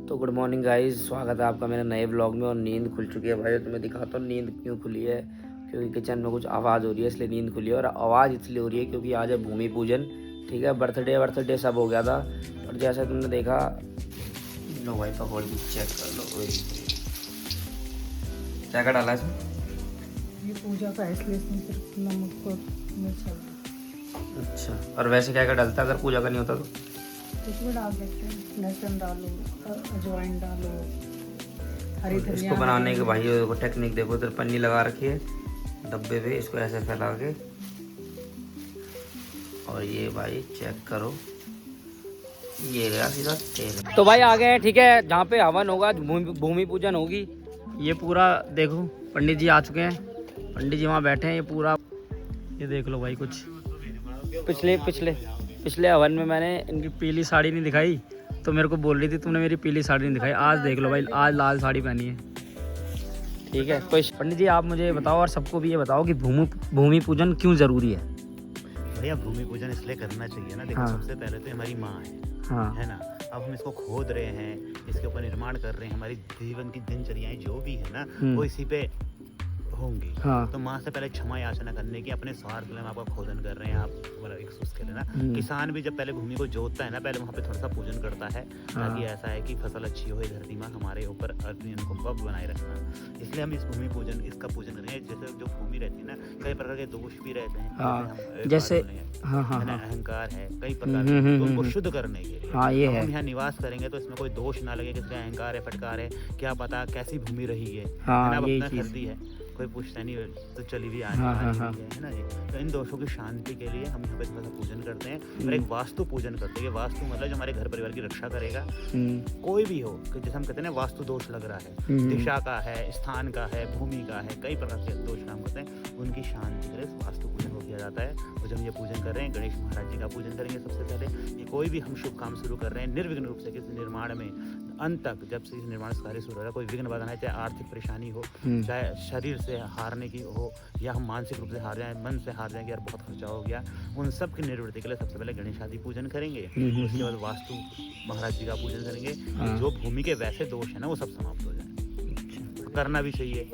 तो good morning guys, स्वागत है आपका मेरे नए व्लॉग में। और नींद खुल चुकी है भाई, तो मैं दिखाता हूँ नींद क्यों खुली है। क्योंकि किचन में कुछ आवाज़ हो रही है इसलिए नींद खुली है। और आवाज़ इसलिए हो रही है क्योंकि आज है भूमि पूजन, ठीक है। बर्थडे सब हो गया था। और जैसे तुमने देखा, लो भाई पकौड़ी चेक कर लो। क्या क्या डाला है इसमें? ये पूजा का है इसलिए इसमें सिर्फ नमक और मिर्च है। अच्छा, और वैसे क्या क्या डलता है अगर पूजा का नहीं होता तो? कुछ भी डाल सकते हैं, लहसुन डालो, अजवाइन डालो, हरी धनिया। इसको बनाने के भाई देखो टेक्निक देखो, इधर पन्नी लगा रखी है डब्बे पे, इसको ऐसे फैला के। और ये भाई चेक करो, ये गया सीधा तेल। तो भाई आ गए हैं, ठीक है, जहाँ पे हवन होगा, भूमि पूजन होगी। ये पूरा देखो पंडित जी आ चुके हैं, पंडित जी वहाँ बैठे हैं। ये पूरा ये देख लो भाई, कुछ पिछले हवन में मैंने इनकी पीली साड़ी नहीं दिखाई, तो मेरे को बोल रही थी तुमने मेरी पीली साड़ी नहीं दिखाई। आज देख लो भाई, आज लाल साड़ी पहनी है, ठीक है। कोई पंडित जी आप मुझे बताओ और सबको भी ये बताओ कि भूमि पूजन क्यों जरूरी है? भैया भूमि पूजन इसलिए करना चाहिए ना, देखो सबसे पहले तो हमारी माँ है ना। अब हम इसको खोद रहे हैं, इसके ऊपर निर्माण कर रहे हैं, हमारी जीवन की दिनचर्याएं जो भी है ना वो इसी पे होंगी। तो माँ से पहले क्षमा याचना करने की, अपने स्वार्थ के लिए हम आपका खोदन कर रहे हैं, आप मतलब एक उसके लिए ना। किसान भी जब पहले भूमि को जोतता है ना, पहले वहाँ पे थोड़ा सा पूजन करता है, ताकि ऐसा है कि फसल अच्छी हो, धरती माँ हमारे ऊपर अर्थ को बनाए रखना। इसलिए हम इस भूमि पूजन इसका पूजन कर रहे हैं। जैसे जो भूमि रहती है ना, कई प्रकार के दोष भी रहते हैं, जैसे अहंकार है, कई प्रकार के, उनको शुद्ध करने के लिए हम यहाँ निवास करेंगे तो इसमें कोई दोष ना लगे, किसका अहंकार है, फटकार है, क्या पता कैसी भूमि रही है ना, अपना खरीदी है, कोई पूछता नहीं तो चली भी आनी है ना जी। तो इन दोषों की शांति के लिए हम यहाँ पे थोड़ा सा पूजन करते हैं और एक वास्तु पूजन करते हैं। वास्तु मतलब जो हमारे घर परिवार की रक्षा करेगा, कोई भी हो, कि जैसे हम कहते हैं ना वास्तु दोष लग रहा है, दिशा का है, स्थान का है, भूमि का है, कई प्रकार के दोष हम करते हैं, उनकी शांति के लिए वास्तु पूजन हो किया जाता है। और जब हम ये पूजन कर रहे हैं, गणेश महाराज जी का पूजन करेंगे सबसे पहले। ये कोई भी हम शुभ काम शुरू कर रहे हैं निर्विघ्न रूप से, किसी निर्माण में अंत तक, जब से निर्माण कार्य शुरू हो रहा है, कोई विघ्न बाधा है, चाहे आर्थिक परेशानी हो, चाहे शरीर से हारने की हो, या हम मानसिक रूप से हार जाएं, मन से हार जाएं कि यार बहुत खर्चा हो गया, उन सब की निवृत्ति के लिए सबसे पहले गणेश आदि पूजन करेंगे। उसके बाद वास्तु महाराज जी का पूजन करेंगे। जो भूमि के वैसे दोष है ना वो सब समाप्त हो जाए, करना भी चाहिए,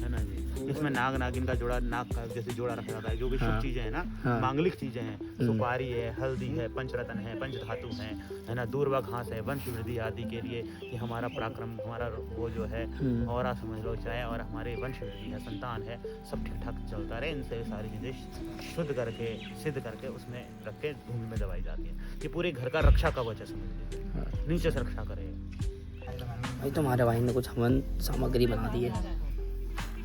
है ना जी। इसमें नाग नागिन का जोड़ा, नाग का जैसे जोड़ा रखा जाता है, जो भी शुभ चीजें हैं ना, मांगलिक चीजें हैं, सुपारी है, हल्दी है, पंचरत्न है, पंचधातु है ना, दूर्वा घास है, वंश वृद्धि आदि के लिए कि हमारा पराक्रम, हमारा वो जो है और समझ लो चाहे, और हमारे वंश वृद्धि है, संतान है, सब ठीक ठाक चलता रहे, इनसे सारी चीजें शुद्ध करके सिद्ध करके उसमें रख के भूमि में दबाई जाती है। ये पूरे घर का रक्षा कवच है, समझ लीजिए, नीचे से रक्षा करे भाई। तुम्हारे भाई ने कुछ हवन सामग्री बना दी है,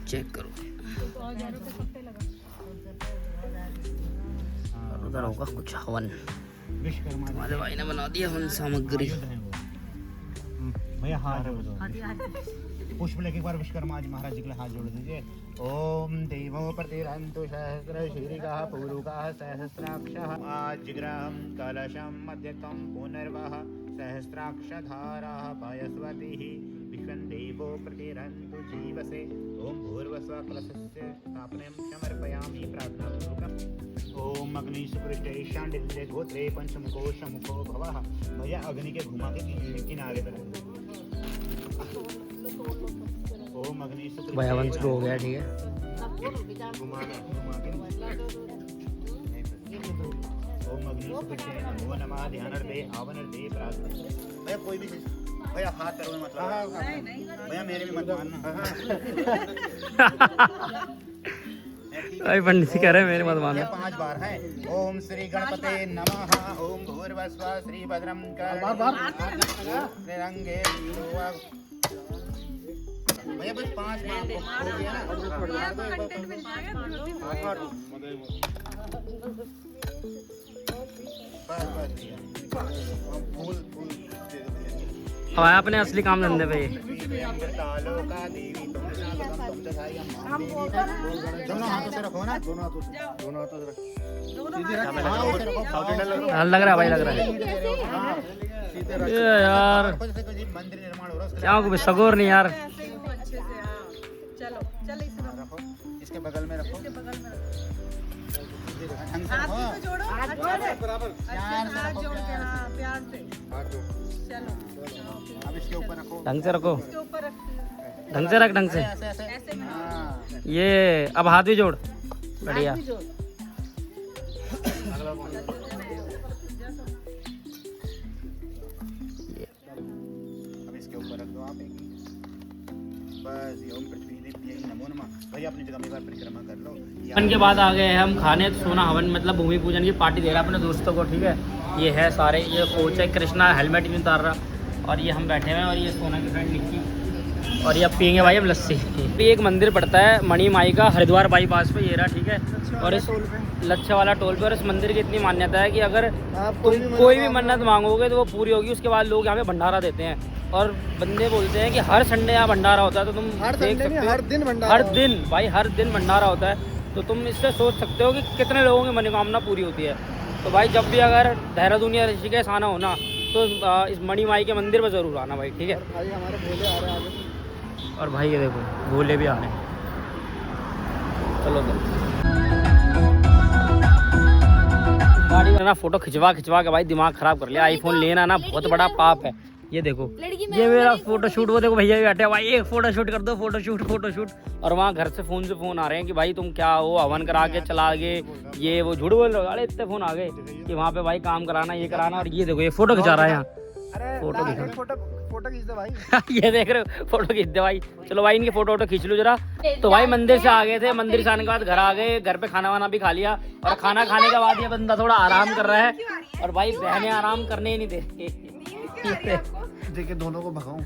चेक करो। उधर होगा कुछ हवन, तुम्हारे भाई ने बना दिया हवन सामग्री। भैया हाथ जोड़, पुष्प लेके एक बार विश्वकर्मा जी महाराज जी के लिए हाथ जोड़ दीजिए। ओम देवो प्रतिरंतु सहस्र शीरिकाः पूरुकाः सहस्राक्षः आजिग्रहं कलशं मध्यत्वं पुनर्वः सहस्राक्षधाराः पयस्वतिः विश्वं देवो प्रतिरन्तु जीवसे। ओम भूर्भुवस्सुवः कलशस्य स्थापनं समर्पयामि प्रार्थनापूर्वकम्। ओम अग्नि सुपृष्ठे शाण्डिल्ये गोत्रे पंचमुखो शमुखो भवः। भैया अग्नि के घुमा के किनारे पर ओम अग्नि सुपृष्ठे भाई हवन शुरू हो गया, ठीक है। ओम अग्नि सुपृष्ठे नमो नमः। ध्यानार्थे आवनार्थे प्रार्थना। भैया कोई भी भैया हाथ करो मतलब भैया मेरे भी मत मानना। भाई पंडित जी कह रहे हैं मेरे मत मानना। 5 बार है। ओम श्री गणपते नमः। ओम भूर्भुवस्सुवः श्री भद्रं कर्णेरंगे भैया बस 5 बार हो गया ना। फूल अब आया अपने असली काम धंधे पे। दोनों हाथों से रखो ना, दोनों हाथों से लग रहा है भाई, लग रहा है ये यार। मंदिर निर्माण हो रहा है, क्या कुछ सगोर नहीं यार। चलो चलो इसके बगल में रखो, हाथ जोड़ो, बराबर हाथ जोड़ के, हाँ प्यार से चलो। अभी इसके ऊपर रखो, ढंग से रखो, इसके ऊपर रखती हूँ। ढंग से रख, ढंग से। ऐसे ऐसे ऐसे में हाँ। ये अब हाथ भी जोड़, बढ़िया। हाथ भी जोड़। अगला कौन है? अब इसके ऊपर रख दो आप एक ही। बस ये ओम पृथ्वी देवी नमो नमः। भाई अपनी जगह में एक बार परिक्रमा कर लो। हवन के बाद आ गए हैं हम खाने। सोना हवन मतलब भूमि पूजन की पार्टी दे रहा है अपने दोस्तों को, ठीक है। ये है सारे, ये कोच है कृष्णा, हेलमेट नहीं उतार रहा, और ये हम बैठे हुए हैं, और ये सोना की फ्रेंड निक्की, और ये अब पियेंगे भाई हम लस्सी। ये एक मंदिर पड़ता है मणि माई का, हरिद्वार बाईपास पे, ये रहा, ठीक है। और इस लच्छे वाला टोल पे, और इस मंदिर की इतनी मान्यता है कि अगर तुम कोई भी मन्नत मांगोगे तो वो पूरी होगी। उसके बाद लोग यहाँ पे भंडारा देते हैं, और बंदे बोलते हैं कि हर संडे यहाँ भंडारा होता है। तो तुम देख सकते हो, हर दिन भंडारा, हर दिन भाई, हर दिन भंडारा होता है। तो तुम इससे सोच सकते हो कि कितने लोगों की मनोकामना पूरी होती है। तो भाई जब भी अगर देहरादून या ऋषिकेश आना हो ना, तो इस मणि माई के मंदिर पर ज़रूर आना भाई, ठीक है। भाई हमारे भोले आ रहे हैं आगे। और भाई ये देखो भोले भी आ रहे हैं। चलो तो गाड़ी में ना फोटो खिंचवा के भाई दिमाग खराब कर लिया। आईफोन लेना ना बहुत बड़ा पाप है। ये देखो, ये मेरा फोटो शूट, वो देखो भैया भी बैठे हैं भाई, एक फोटो शूट कर दो, फोटो शूट। और वहाँ घर से फोन आ रहे हैं कि भाई तुम क्या हो, हवन करा के चला गए, ये वो झूठ बोल रहे हो। अरे इतने फोन आ गए कि वहाँ पे भाई काम कराना, ये कराना। और ये देखो ये फोटो खिंचा रहा है यहाँ, फोटो खींच दे भाई। ये देख रहे हो, फोटो खींच दे भाई। चलो भाई इनकी फोटो खींच लो जरा। तो भाई मंदिर से आ गए थे, मंदिर से आने के बाद घर आ गए, घर पे खाना वाना भी खा लिया, और खाना खाने के बाद ये बंदा थोड़ा आराम कर रहा है, और भाई बहनें आराम करने ही नहीं दे। देखिए दोनों को भगाऊं,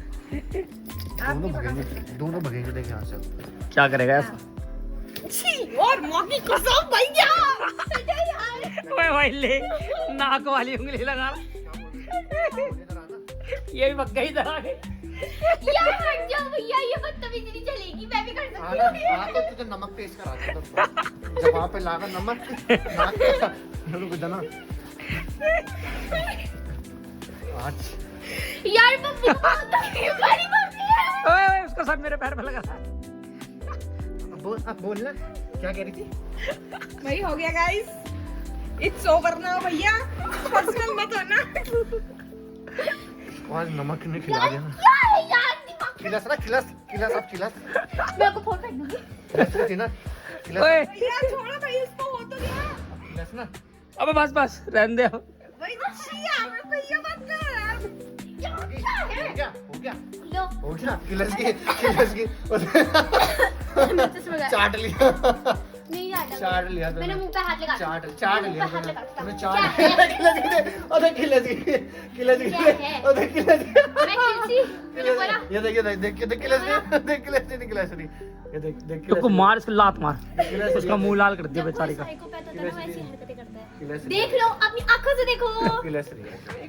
दोनों भगेंगे देख यहाँ से। क्या करेगा ऐसा? और मौकी कसम भैया। ओए भाई ले, नाक वाली उंगली लगा, ये भी पक गई इधर आ गई। यार हट जाओ भैया, ये बदतमीजी नहीं चलेगी, मैं भी कर सकती हूँ। हाँ तो तुझे नमक टेस्ट करा दे, जब वहाँ पे लागा नमक नाक पे रुक जाना। आज यार मम्मी बड़ी मम्मी है। ओए उसका सर मेरे पैर पे लगा। अब बोलना क्या कह रही थी? वही हो गया गाइस, इट्स ओवर नाउ भैया, पर्सनल मत होना। आज नमक ने खिला दिया ना। क्या है यार, दिमाग खिलास ना, खिलास अब खिलास मैं को फोन कर दूंगी। खिलास थी ना, खिलास ओए भैया छोड़ो भाई, इसको हो तो गया। खिलास ना। अबे बस रहने दे। वही छी यार, भैया मत कर यार। क्या है? हो गया लो हो गया, खिलास की चाट लिया, नहीं यार, चाट लिया मैंने मुंह पे हाथ लगा, चाट मैंने लिया मुंह पे हाथ लगा। तूने क्या चाट है? खिलास मैं खिलसी, मैंने बोला ये देख उसको मार, इसको लात मार, उसका मुंह लाल कर दिया बेचारी का। साइकोपैथ होता है ना, वैसी हरकतें करता है। देख लो अपनी आंखों से देखो।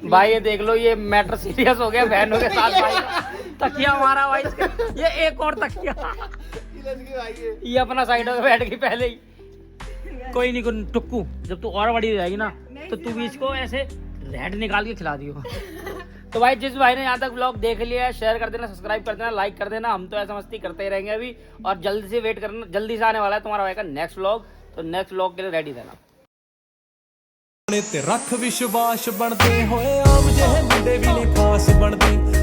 भाई ये देख लो, ये मैटर सीरियस हो गया बहनों के साथ भाई का। तकिया मारा भाई इसके, ये एक और तकिया, ये अपना साइड में बैठ गई पहले ही। कोई नहीं टुक्कू, जब तू और बड़ी हो जाएगी ना, तो तू भी इसको ऐसे रेड निकाल के खिला दियो। तो भाई जिस भाई ने यहाँ तक व्लॉग देख लिया है, शेयर कर देना, सब्सक्राइब कर देना, लाइक कर देना। हम तो ऐसा मस्ती करते ही रहेंगे अभी, और जल्दी से वेट करना, जल्दी से आने वाला है तुम्हारा भाई का नेक्स्ट व्लॉग। तो नेक्स्ट व्लॉग के लिए रेडी रहना। ते रख विश्वास बनते होए आम जेहे मुंडे भी नहीं खास बनते।